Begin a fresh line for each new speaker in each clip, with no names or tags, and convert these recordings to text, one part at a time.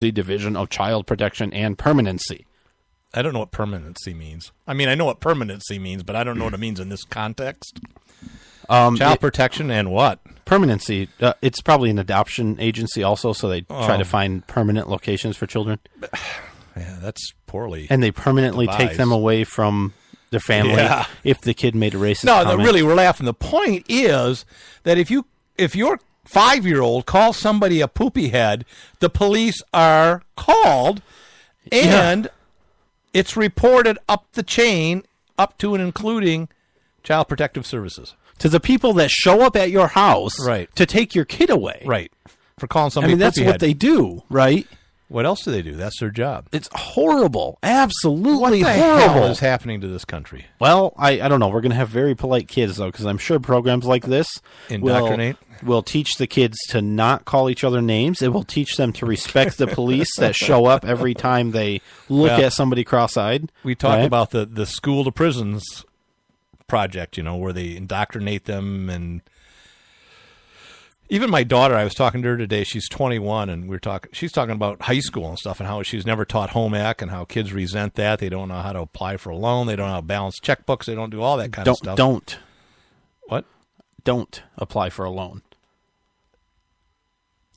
the Division of Child Protection and Permanency.
I don't know what permanency means. I mean, I know what permanency means, but I don't know what it means in this context. Child protection and what?
Permanency. It's probably an adoption agency also, so they try to find permanent locations for children.
Yeah, that's poorly.
And they permanently take them away from their family if the kid made a racist comment.
No, really, we're laughing. The point is that if your 5-year-old calls somebody a poopy head, the police are called, and it's reported up the chain, up to and including Child Protective Services.
To the people that show up at your house to take your kid away.
Right. For calling somebody a poopy
that's
head.
what they do, right?
What else do they do? That's their job.
It's horrible. Absolutely
horrible. What the hell is happening to this country?
Well, I don't know. We're going to have very polite kids, though, because I'm sure programs like this will teach the kids to not call each other names. It will teach them to respect the police that show up every time they look at somebody cross-eyed.
We talk about the school to prisons project, where they indoctrinate them. And even my daughter, I was talking to her today, she's 21, and she's talking about high school and stuff and how she's never taught home ec and how kids resent that. They don't know how to apply for a loan. They don't know how to balance checkbooks. They don't do all that kind of stuff. What? Don't
apply for a loan.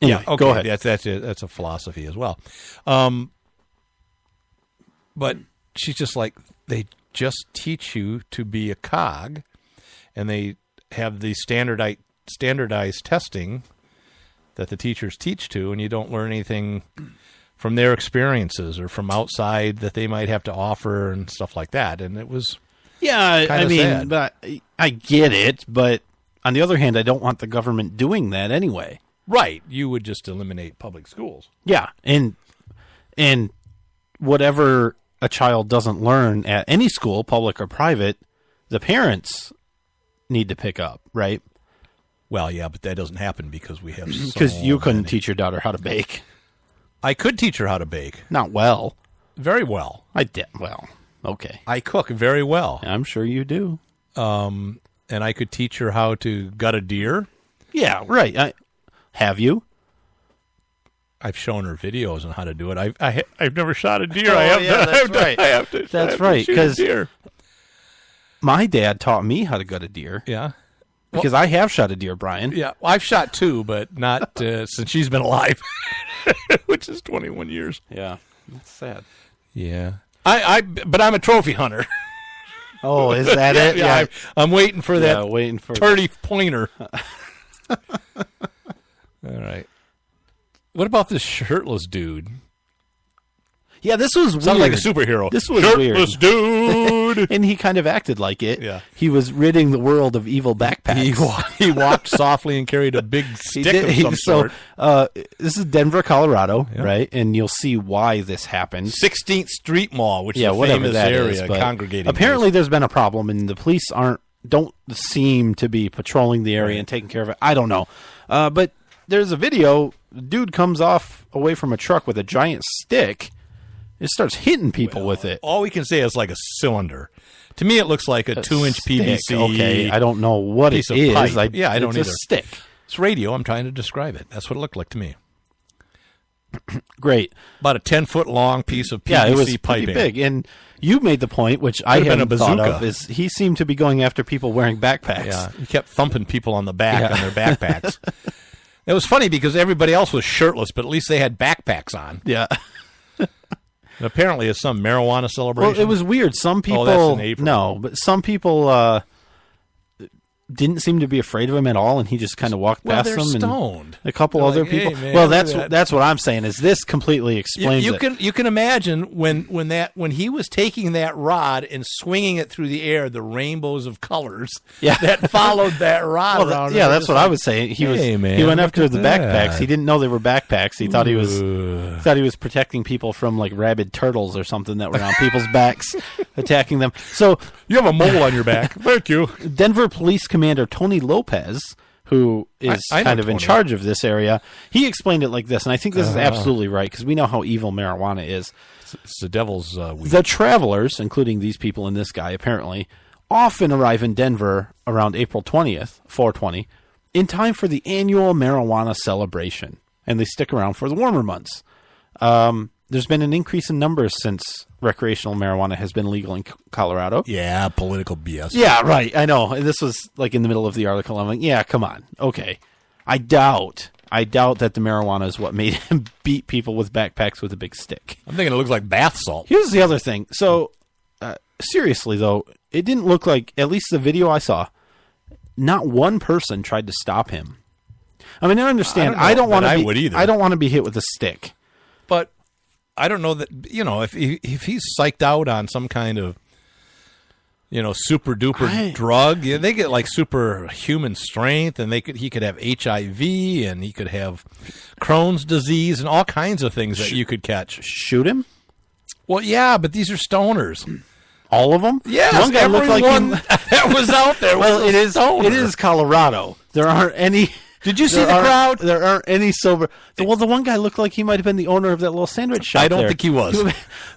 Anyway,
okay. Go ahead.
That's a philosophy as well. But she's just like, they just teach you to be a cog, and they have the standardized testing that the teachers teach to, and you don't learn anything from their experiences or from outside that they might have to offer and stuff like that. And it was sad.
But I get it, but on the other hand, I don't want the government doing that anyway.
Right. You would just eliminate public schools.
Yeah, and whatever a child doesn't learn at any school, public or private, the parents need to pick up, right?
Well, yeah, but that doesn't happen because we have
because you couldn't teach your daughter how to bake.
I could teach her how to bake.
Not well.
Very well.
I did. Well, okay.
I cook very well.
I'm sure you do.
And I could teach her how to gut a deer.
Yeah, right. Have you?
I've shown her videos on how to do it. I've never shot a deer.
That's right. Because my dad taught me how to gut a deer.
Yeah.
Because I have shot a deer, Brian.
Yeah, well, I've shot 2, but not since she's been alive, which is 21 years.
Yeah, that's sad.
Yeah, but I'm a trophy hunter.
Oh, is that it?
Yeah, I'm waiting for that.
Waiting for
30 pointer. All right. What about this shirtless dude?
Yeah, this was weird.
Sounds like a superhero.
This was
shirtless
weird.
dude.
And he kind of acted like it.
Yeah.
He was ridding the world of evil backpacks.
He walked softly and carried a big stick of some sort.
This is Denver, Colorado, right? And you'll see why this happened.
16th Street Mall, which is a famous area, congregating.
Apparently there's been a problem, and the police don't seem to be patrolling the area and taking care of it. I don't know. But there's a video. Dude comes away from a truck with a giant stick. It starts hitting people with it.
All we can say is like a cylinder. To me, it looks like a 2-inch PVC.
Okay, I don't know what it is.
I don't either.
It's a stick.
It's radio. I'm trying to describe it. That's what it looked like to me.
Great.
About a 10-foot long piece of PVC
it was
piping.
Pretty big. And you made the point, which I hadn't thought of, is he seemed to be going after people wearing backpacks.
Yeah, he kept thumping people on the back on their backpacks. It was funny because everybody else was shirtless, but at least they had backpacks on.
Yeah.
And apparently it's some marijuana celebration.
Well, it was weird. Some people...
that's in April.
No, but some people didn't seem to be afraid of him at all, and he just kind of walked past them.
They're stoned.
And a couple other people...
Hey, man,
well, that's what I'm saying, is this completely explains it.
You can imagine when he was taking that rod and swinging it through the air, the rainbows of colors that followed that rod around.
Yeah, that's what I was saying. He went after the backpacks. He didn't know they were backpacks. He thought he was protecting people from like rabid turtles or something that were on people's backs, attacking them. So
you have a mole on your back. Thank you.
Denver Police Commander Tony Lopez, who is kind of in charge of this area, he explained it like this, and I think this is absolutely right, because we know how evil marijuana is.
It's the devil's weed.
The travelers, including these people and this guy, apparently, often arrive in Denver around April 20th, 420, in time for the annual marijuana celebration, and they stick around for the warmer months. There's been an increase in numbers since recreational marijuana has been legal in Colorado.
Yeah, political BS.
Yeah, right. I know. And this was like in the middle of the article. I'm like, yeah, come on. Okay. I doubt that the marijuana is what made him beat people with backpacks with a big stick.
I'm thinking it looks like bath salt.
Here's the other thing. So, seriously, though, it didn't look like, at least the video I saw, not one person tried to stop him. I mean, I understand. I don't want to be hit with a stick.
But I don't know that, if he's psyched out on some kind of, super duper drug, they get like superhuman strength, and he could have HIV, and he could have Crohn's disease, and all kinds of things that you could catch.
Shoot him?
Well, yeah, but these are stoners.
All of them?
Yeah,
one guy looked like
that was out there.
Well, it is Colorado. There aren't any.
Did you see the crowd?
There aren't any sober. Well, the one guy looked like he might have been the owner of that little sandwich shop.
I don't think he was.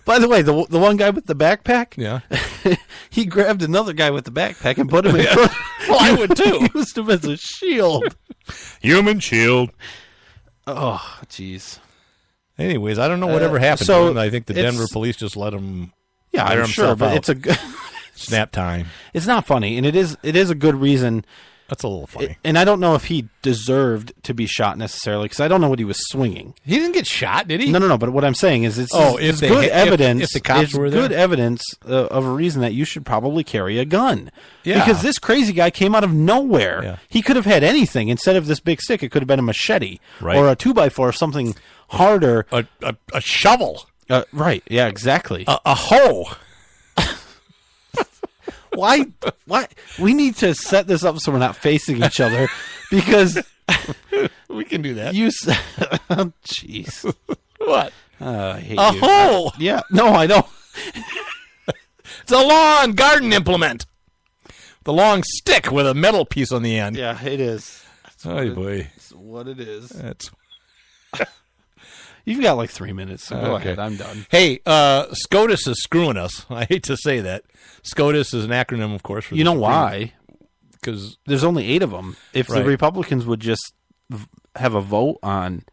By the way, the one guy with the backpack,
yeah,
he grabbed another guy with the backpack and put him in front.
Well, I would too.
Used him as a shield.
Human shield.
Oh, jeez.
Anyways, I don't know whatever happened to him. I think the Denver police just let him.
Yeah, I'm sure, but it's a good
snap time.
It's not funny, and it is a good reason.
That's a little funny.
And I don't know if he deserved to be shot necessarily, because I don't know what he was swinging.
He didn't get shot, did he?
No. But what I'm saying is, it's good evidence. If the cops were there, good evidence of a reason that you should probably carry a gun. Yeah. Because this crazy guy came out of nowhere. Yeah. He could have had anything instead of this big stick. It could have been a machete or a 2x4 or something harder.
A shovel.
Right. Yeah. Exactly.
A hoe.
Why? We need to set this up so we're not facing each other, because
we can do that.
Jeez.
What?
I hate
a
you.
hole.
Yeah. No, I don't.
It's a lawn garden implement. The long stick with a metal piece on the end.
Yeah, it is.
Boy.
That's what it is.
That's.
You've got like 3 minutes, so go ahead. I'm done.
Hey, SCOTUS is screwing us. I hate to say that. SCOTUS is an acronym, of course. For
why?
Because
there's only 8 of them. If the Republicans would just have a vote on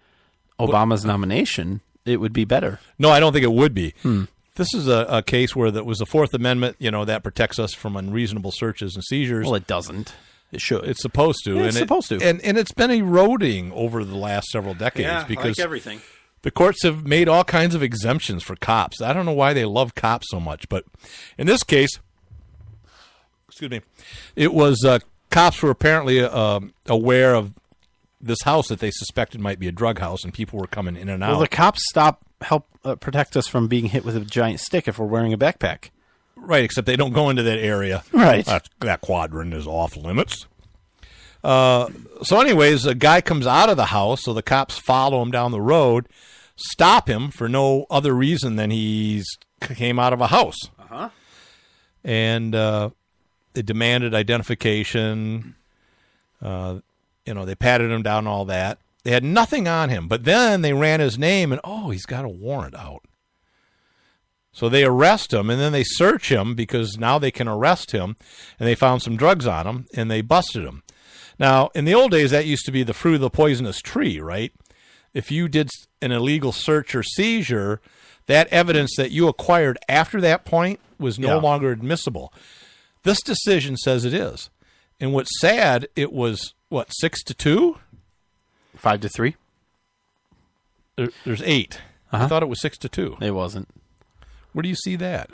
Obama's nomination, it would be better.
No, I don't think it would be. This is a case where that was the Fourth Amendment, that protects us from unreasonable searches and seizures.
Well, it doesn't. It should.
It's supposed to.
Yeah, it's supposed to.
And it's been eroding over the last several decades because
like everything.
The courts have made all kinds of exemptions for cops. I don't know why they love cops so much, but in this case, it was cops were apparently aware of this house that they suspected might be a drug house, and people were coming in and out.
Well, the cops help protect us from being hit with a giant stick if we're wearing a backpack.
Right, except they don't go into that area.
Right.
That quadrant is off limits. So anyways, a guy comes out of the house, so the cops follow him down the road, stop him for no other reason than he came out of a house.
Uh-huh.
And they demanded identification. They patted him down and all that. They had nothing on him, but then they ran his name, and he's got a warrant out. So they arrest him, and then they search him because now they can arrest him, and they found some drugs on him, and they busted him. Now, in the old days, that used to be the fruit of the poisonous tree, right? If you did an illegal search or seizure, that evidence that you acquired after that point was no longer admissible. This decision says it is. And what's sad, it was, 6-2?
5-3?
There's 8.
Uh-huh.
I thought it was 6-2.
It wasn't.
Where do you see that?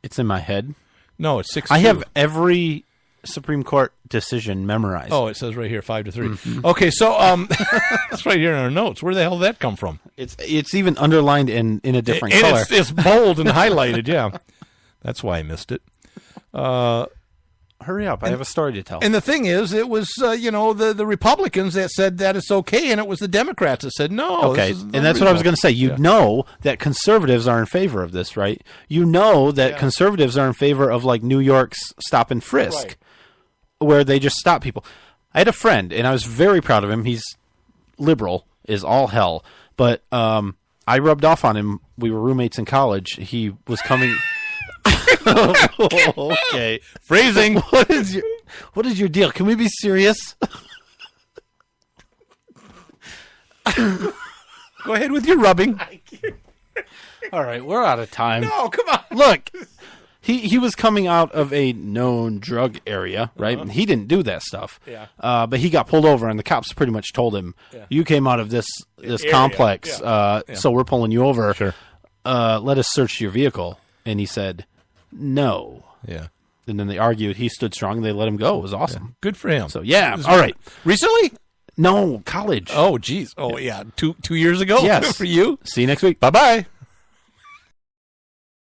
It's in my head.
No, it's 6-2.
I have every Supreme Court decision memorized.
Oh, it says right here 5-3. Mm-hmm. Okay, so it's right here in our notes. Where the hell did that come from?
It's even underlined in a different color.
It's bold and highlighted. Yeah, that's why I missed it.
Hurry up! I have a story to tell.
And the thing is, it was the Republicans that said that it's okay, and it was the Democrats that said no.
Okay, and that's what I was going to say. You know that conservatives are in favor of this, right? You know that conservatives are in favor of like New York's stop and frisk, where they just stop people. I had a friend, and I was very proud of him. He's liberal, is all hell, but I rubbed off on him. We were roommates in college. He was coming. Okay.
Phrasing.
What is your deal? Can we be serious?
Go ahead with your rubbing.
All right, we're out of time.
No, come on.
Look, he was coming out of a known drug area, right? And he didn't do that stuff.
Yeah.
But he got pulled over, and the cops pretty much told him, "You came out of this
Area.
complex,
Yeah.
so we're pulling you over.
Sure.
Let us search your vehicle." And he said, "No."
Yeah.
And then they argued. He stood strong, and they let him go. It was awesome.
Good for him.
So yeah, all right.
Recently?
No, college.
Oh, geez. Oh, yeah. 2 years ago?
Yes.
For you?
See you next week.
Bye-bye.